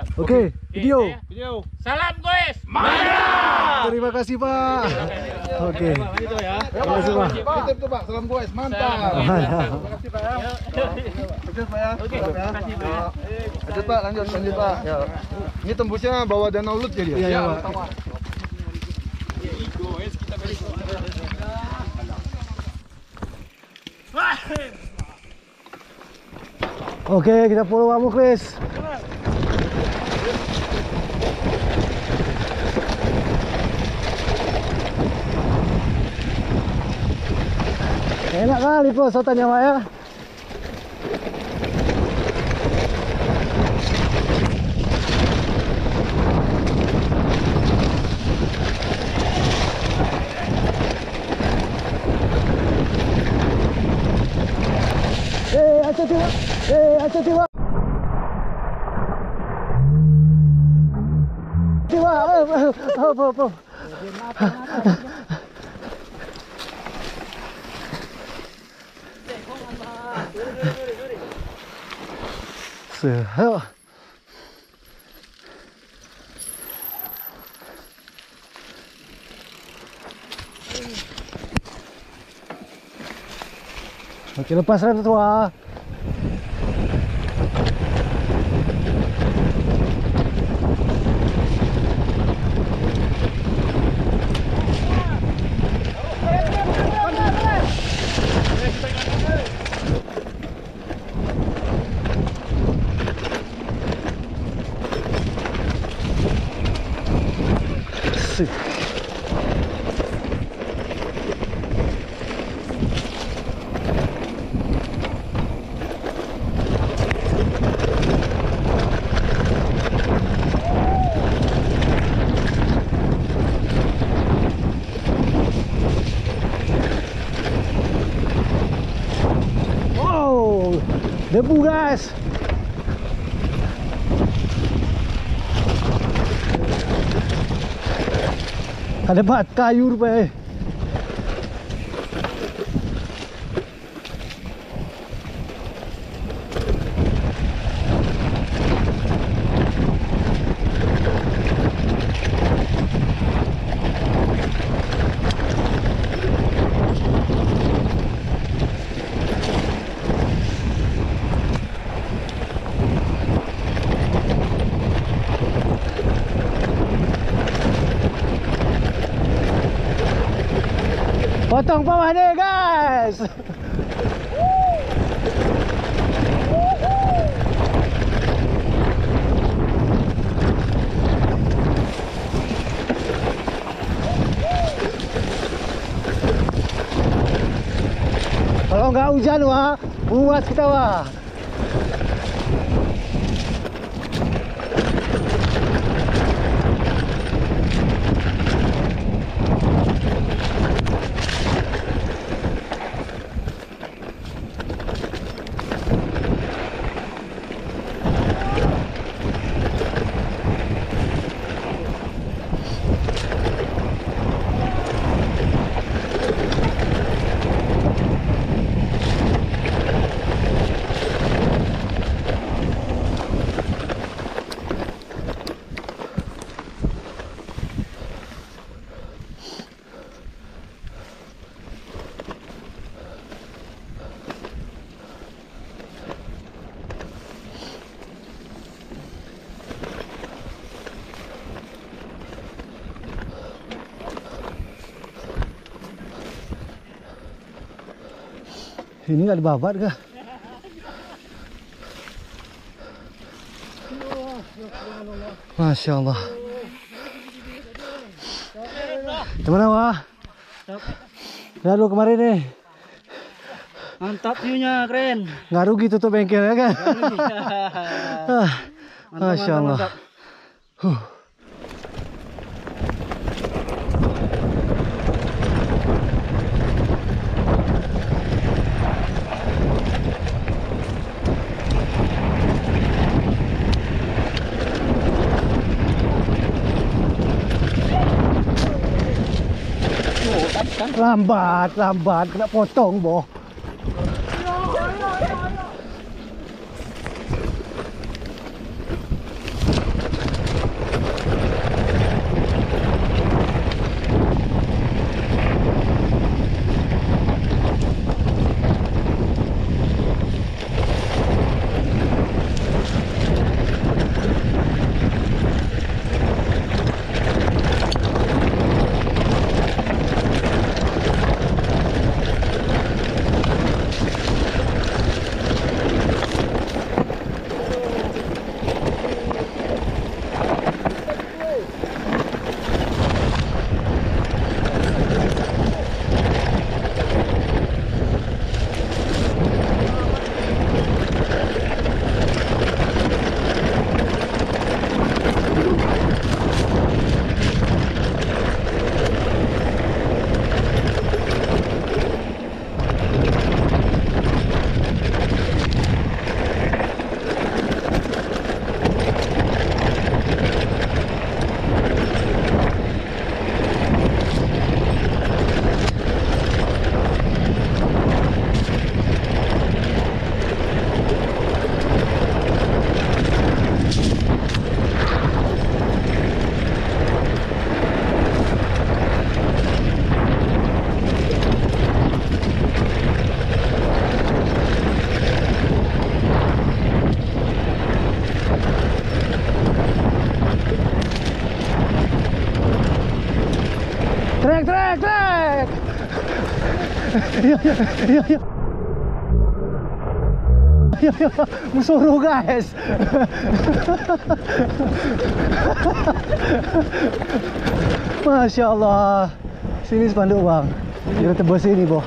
Okey, video. Salam guys. Terima kasih Pak. Okey. Terima kasih Pak. Kita tu Pak, salam guys, mantap. Terima kasih Pak ya. Sukses Pak ya. Oke, terima kasih Pak. Lanjut Pak, lanjut Pak. Ya. Ini tembusnya bawah danau Lut jadi ya. Iya Pak. Okey, kita follow kamu Chris. Enak kali pesotannya Pak ya. Hati-hati Pak. Hati-hati Pak. Apa. Sehat. Okey, lepas rem tua. Debu guys. Ada bat kayu rupanya. Potong bawah ni guys. Kalau nggak hujan wah, buat kita wah. Ini nggak dibabat kah? Masya Allah. Gimana wah? Lihat lu kemarin nih. Mantap view-nya, keren. Nggak rugi tutup bengkelnya kan? Masya Allah. Lambat, kena potong boh. Musuruh guys. Masya Allah. Sini spanduk bang. Kita tebus sini boh.